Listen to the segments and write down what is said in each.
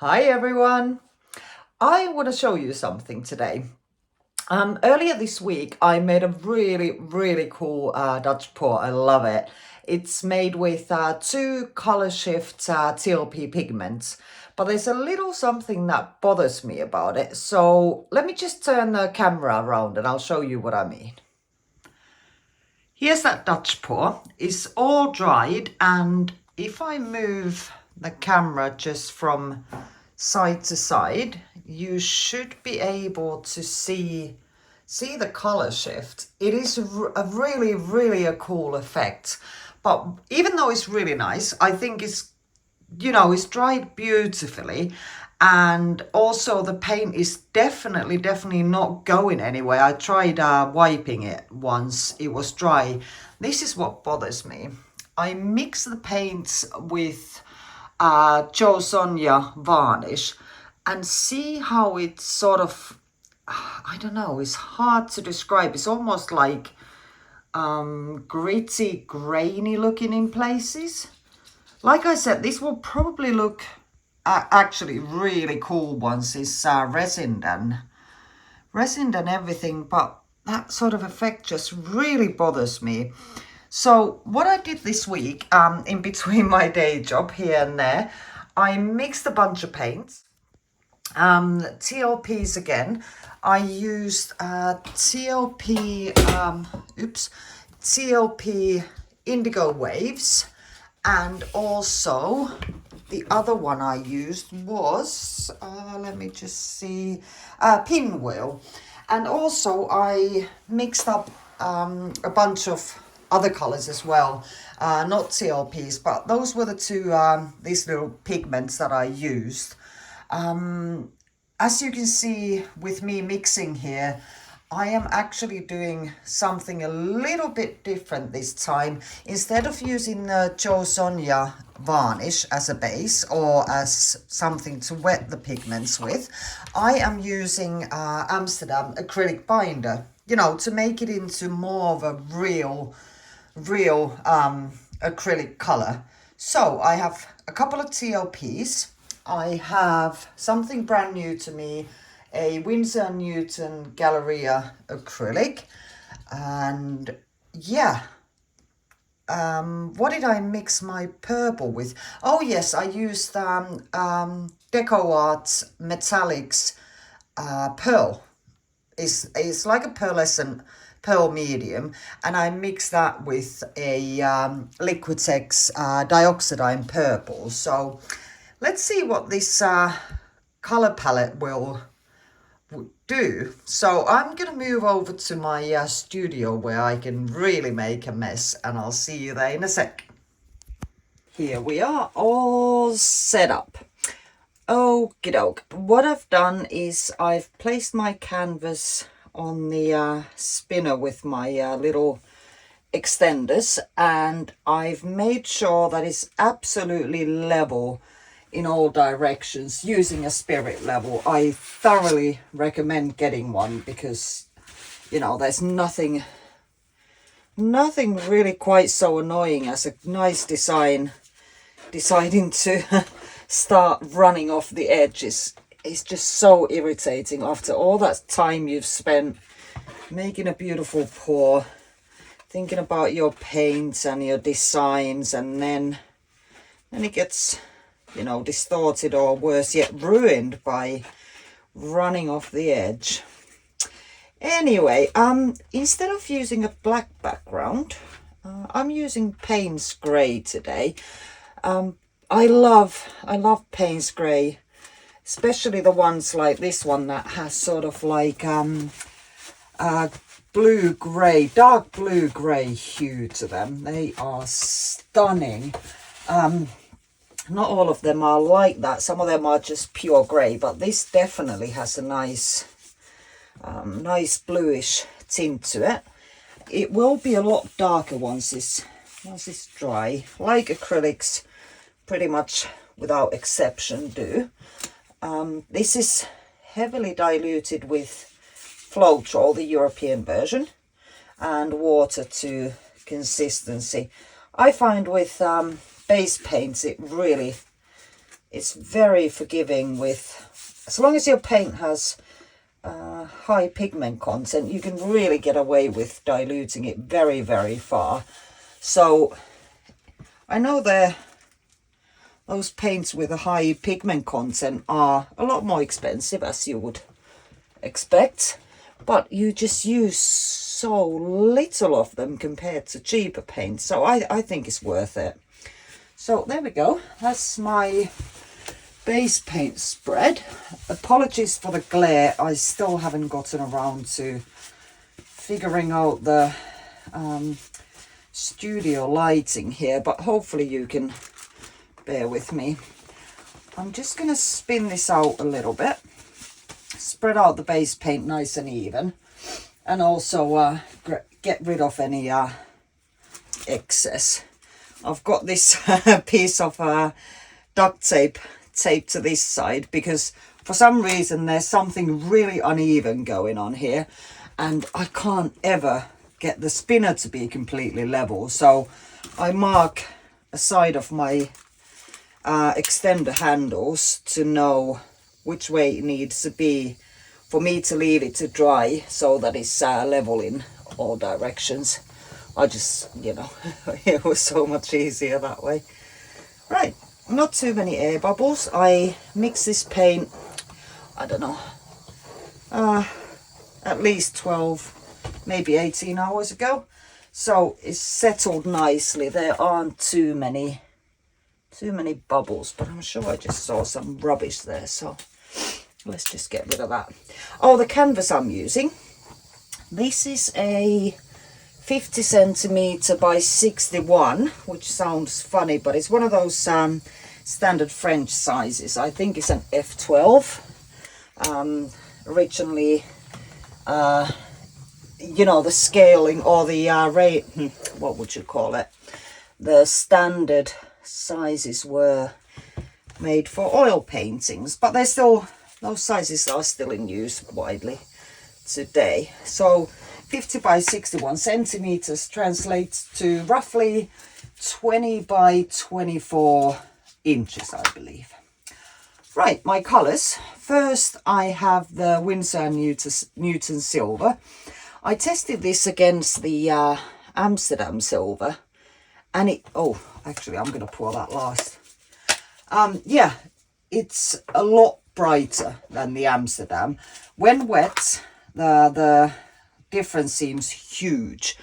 Hi everyone! I want to show you something today. Earlier this week I made a really cool Dutch pour. I love it. It's made with two color shift TLP pigments, but there's a little something that bothers me about it. So let me just turn the camera around and I'll show you what I mean. Here's that Dutch pour. It's all dried, and if I move the camera just from side to side, you should be able to see the color shift. It is a really a cool effect. But even though it's really nice, I think it's dried beautifully, and also the paint is definitely not going anywhere. I tried wiping it once it was dry. This is what bothers me. I mix the paints with Joe Sonia varnish and see how it's sort of, I don't know, it's hard to describe. It's almost like gritty, grainy looking in places. Like I said, this will probably look actually really cool once it's resined and everything, but that sort of effect just really bothers me. So what I did this week, in between my day job here and there, I mixed a bunch of paints. TLPs again. I used TLP, TLP Indigo Waves, and also the other one I used was, let me just see, Pinwheel. And also I mixed up a bunch of other colors as well, not TLPs, but those were the two, these little pigments that I used. As you can see with me mixing here, I am actually doing something a little bit different this time. Instead of using the Joe Sonia varnish as a base or as something to wet the pigments with, I am using Amsterdam acrylic binder, to make it into more of a real acrylic color. So I have a couple of TLPs. I have something brand new to me, a Winsor & Newton Galleria acrylic. And yeah, what did I mix my purple with? Oh yes, I used DecoArt Metallics pearl. It's like a pearlescent pearl medium, and I mix that with a Liquitex dioxidine purple. So let's see what this color palette will do. So I'm gonna move over to my studio where I can really make a mess, and I'll see you there in a sec. Here we are, all set up. Okie doke. What I've done is I've placed my canvas on the spinner with my little extenders, and I've made sure that it's absolutely level in all directions using a spirit level. I thoroughly recommend getting one because there's nothing really quite so annoying as a nice design deciding to start running off the edges. It's just so irritating after all that time you've spent making a beautiful pour, thinking about your paints and your designs, and then it gets distorted, or worse yet, ruined by running off the edge. Anyway, instead of using a black background, I'm using Payne's Grey today. I love Payne's Grey, especially the ones like this one that has sort of like blue grey, dark blue grey hue to them. They are stunning. Not all of them are like that. Some of them are just pure grey, but this definitely has a nice bluish tint to it. It will be a lot darker once it's dry, like acrylics pretty much without exception do. This is heavily diluted with Floetrol, the European version, and water to consistency. I find with base paints it really It's very forgiving with, as long as your paint has high pigment content, you can really get away with diluting it very, very far. So I know those paints with a high pigment content are a lot more expensive, as you would expect, but you just use so little of them compared to cheaper paints. So I think it's worth it. So there we go. That's my base paint spread. Apologies for the glare. I still haven't gotten around to figuring out the studio lighting here, but hopefully you can bear with me. I'm just going to spin this out a little bit, spread out the base paint nice and even, and also get rid of any excess. I've got this piece of duct tape taped to this side because for some reason there's something really uneven going on here, and I can't ever get the spinner to be completely level. So I mark a side of my extender handles to know which way it needs to be for me to leave it to dry so that it's level in all directions. I just, you know, it was so much easier that way. Right, not too many air bubbles. I mixed this paint, I don't know, at least 12, maybe 18 hours ago. So it's settled nicely. There aren't too many bubbles, but I'm sure I just saw some rubbish there. So let's just get rid of that. Oh, the canvas I'm using. This is a 50 centimeter by 61, which sounds funny, but it's one of those standard French sizes. I think it's an F12. Originally, you know, the scaling or the rate, what would you call it? The standard sizes were made for oil paintings, but they're still, those sizes are still in use widely today. So 50 by 61 centimeters translates to roughly 20 by 24 inches, I believe. Right, my colors. First, I have the Winsor & Newton Silver. I tested this against the Amsterdam Silver, and it, oh, actually, I'm going to pour that last. Yeah, it's a lot brighter than the Amsterdam. When wet, the difference seems huge,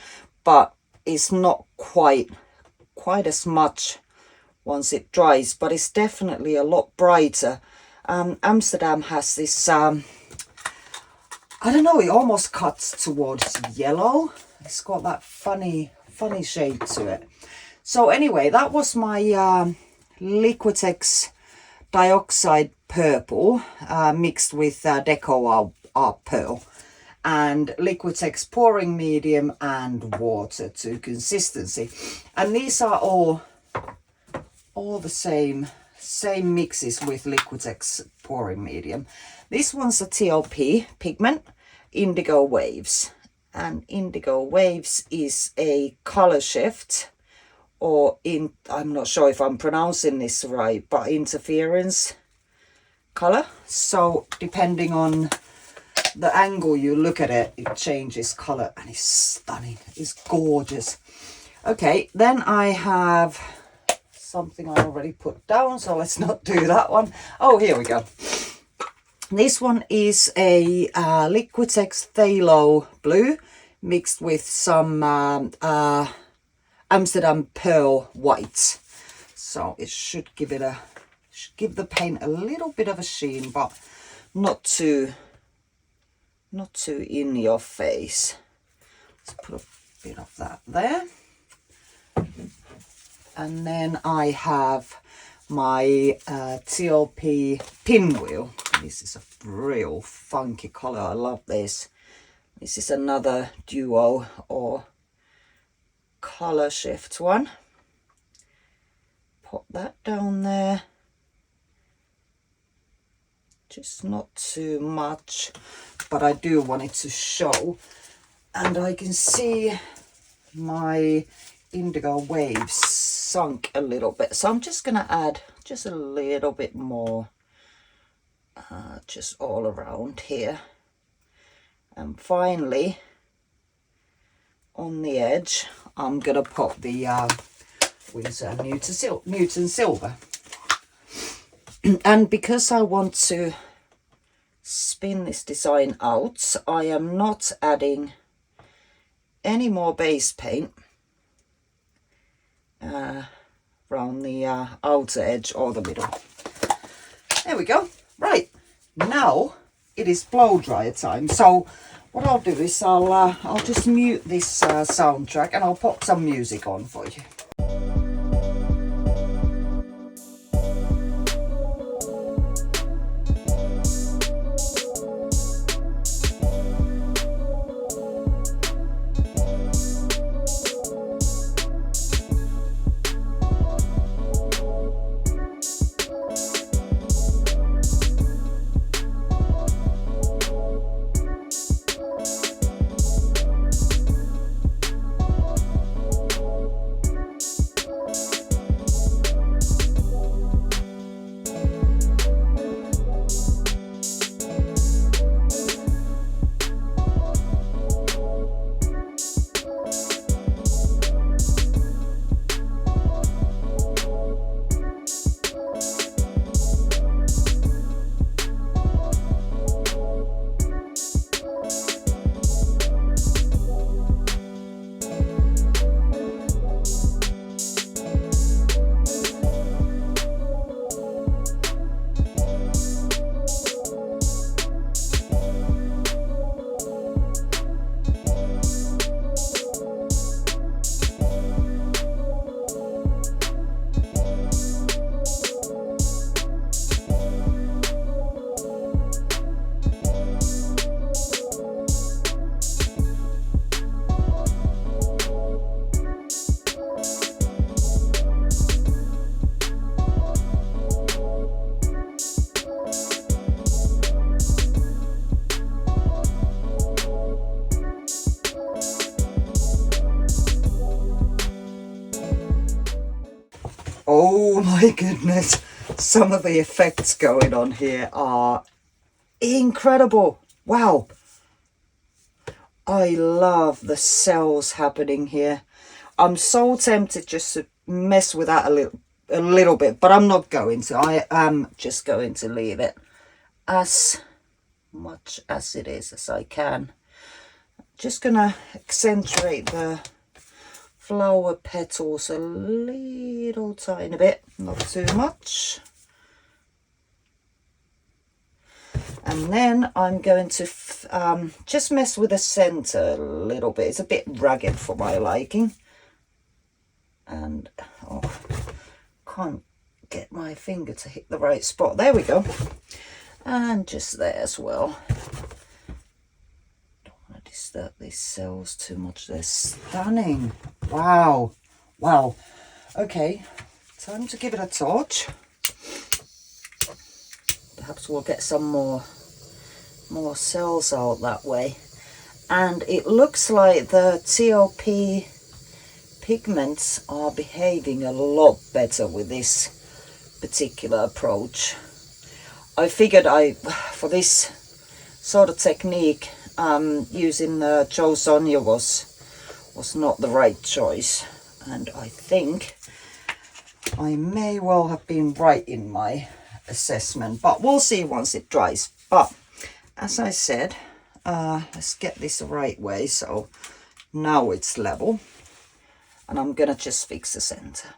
but it's not quite as much once it dries, but it's definitely a lot brighter. Amsterdam has this, I don't know, it almost cuts towards yellow. It's got that funny shade to it. So anyway, that was my Liquitex dioxide purple mixed with Deco Art Pearl, and Liquitex pouring medium and water to consistency. And these are all the same mixes with Liquitex pouring medium. This one's a TLP pigment, Indigo Waves. And Indigo Waves is a color shift, or I'm not sure if I'm pronouncing this right, but interference color. So depending on the angle you look at it, it changes color, and it's stunning. It's gorgeous. Okay, then I have something I already put down, so let's not do that one. Oh, here we go. This one is a Liquitex Phthalo Blue mixed with some Amsterdam Pearl White. So it should give the paint a little bit of a sheen, but not too in your face. Let's put a bit of that there. And then I have my TLP pinwheel. This is a real funky color. I love this. This is another duo or color shift one. Put that down there. Just not too much, but I do want it to show. And I can see my Indigo Waves sunk a little bit, so I'm just going to add just a little bit more, just all around here. And finally, on the edge, I'm going to pop the Winsor Newton Silver. And because I want to spin this design out, I am not adding any more base paint around the outer edge or the middle. There we go. Right, now it is blow dryer time. So what I'll do is I'll just mute this soundtrack and I'll pop some music on for you. Oh my goodness, some of the effects going on here are incredible. Wow. I love the cells happening here. I'm so tempted just to mess with that a little bit, but I'm not going to. I am just going to leave it as much as it is as I can. Just gonna accentuate the flower petals a little tiny bit, not too much. And then I'm going to just mess with the center a little bit. It's a bit ragged for my liking. And can't get my finger to hit the right spot. There we go. And just there as well. Don't want to disturb these cells too much. They're stunning. Wow. Wow. Okay, time to give it a torch. Perhaps we'll get some more cells out that way. And it looks like the TLP pigments are behaving a lot better with this particular approach. I figured for this sort of technique, using Joe Sonia was not the right choice. And I think I may well have been right in my assessment, but we'll see once it dries. But as I said, let's get this the right way. So now it's level, and I'm gonna just fix the center.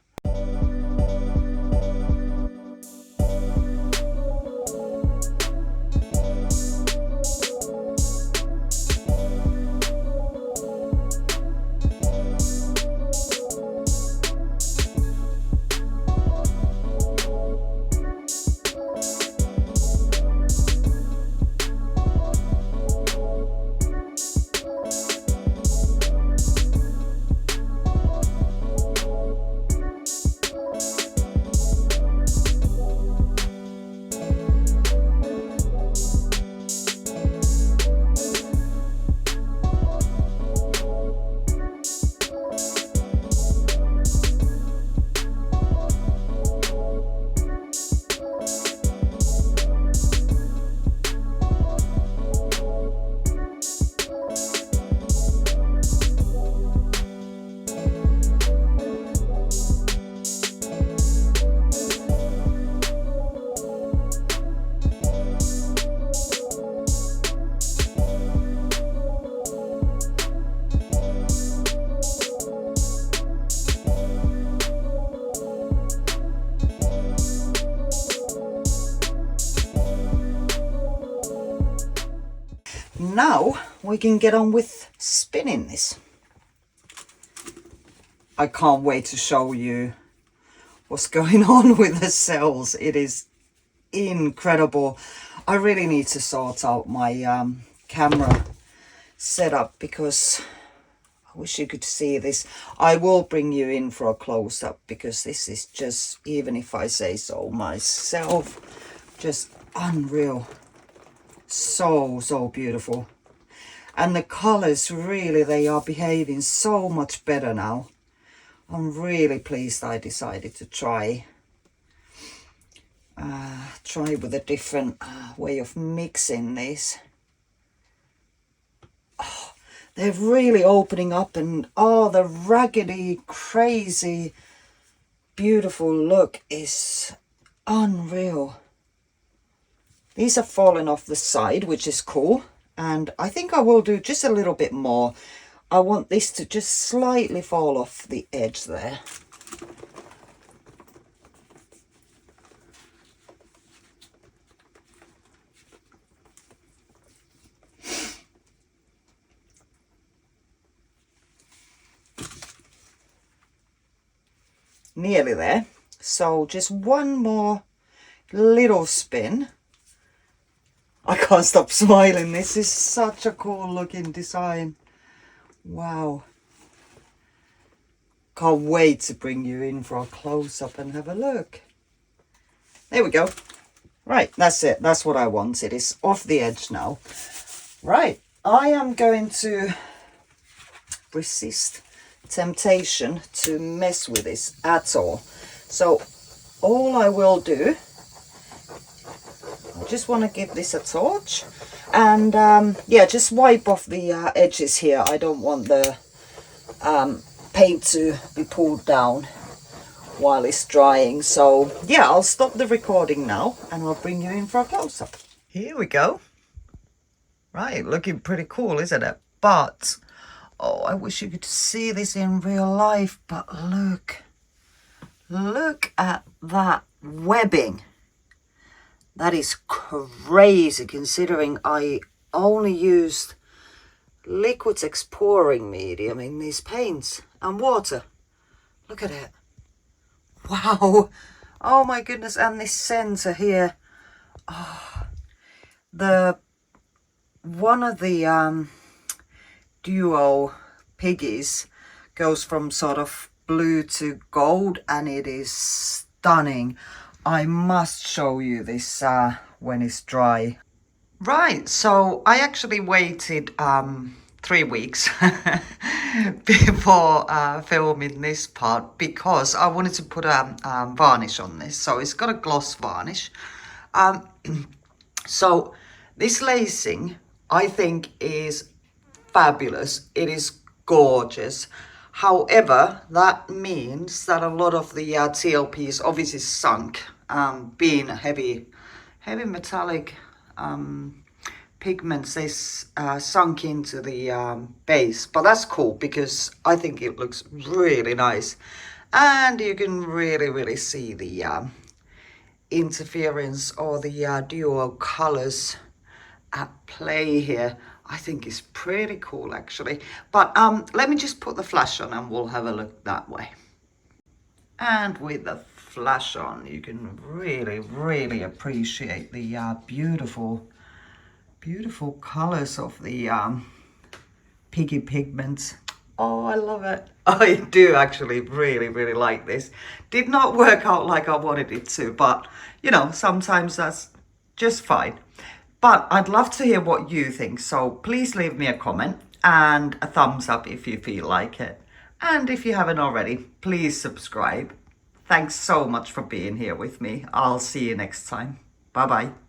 now we can get on with spinning this. I can't wait to show you what's going on with the cells. It is incredible. I really need to sort out my camera setup because I wish you could see this. I will bring you in for a close-up because this is just, even if I say so myself, just unreal. So beautiful. And the colors, really, they are behaving so much better now. I'm really pleased I decided to try with a different way of mixing this. Oh, they're really opening up, and oh, the raggedy, crazy, beautiful look is unreal. These are falling off the side, which is cool. And I think I will do just a little bit more. I want this to just slightly fall off the edge there. Nearly there. So just one more little spin. I can't stop smiling. This is such a cool looking design. Wow. Can't wait to bring you in for a close-up and have a look. There we go. Right, that's it. That's what I wanted. It's off the edge now. Right, I am going to resist temptation to mess with this at all. So all I will do, I just want to give this a torch and yeah, just wipe off the edges here. I don't want the paint to be pulled down while it's drying. So yeah, I'll stop the recording now and I'll bring you in for a close-up. Here we go. Right, looking pretty cool, isn't it? But oh, I wish you could see this in real life, but look at that webbing. That is crazy considering I only used Liquitex pouring medium in these paints and water. Look at it. Wow. Oh my goodness. And this center here. Oh, one of the duo piggies goes from sort of blue to gold and it is stunning. I must show you this when it's dry. Right, so I actually waited 3 weeks before filming this part because I wanted to put a varnish on this. So it's got a gloss varnish. So this lacing I think is fabulous. It is gorgeous. However, that means that a lot of the TLP is obviously sunk, being heavy metallic pigments. They sunk into the base, but that's cool because I think it looks really nice, and you can really see the interference or the dual colors at play here. I think it's pretty cool actually. But let me just put the flash on and we'll have a look that way. And with the flash on, you can really appreciate the beautiful colors of the piggy pigments. Oh, I love it. I do actually really like this. Did not work out like I wanted it to, but you know, sometimes that's just fine. But I'd love to hear what you think, so please leave me a comment and a thumbs up if you feel like it. And if you haven't already, please subscribe. Thanks so much for being here with me. I'll see you next time. Bye bye.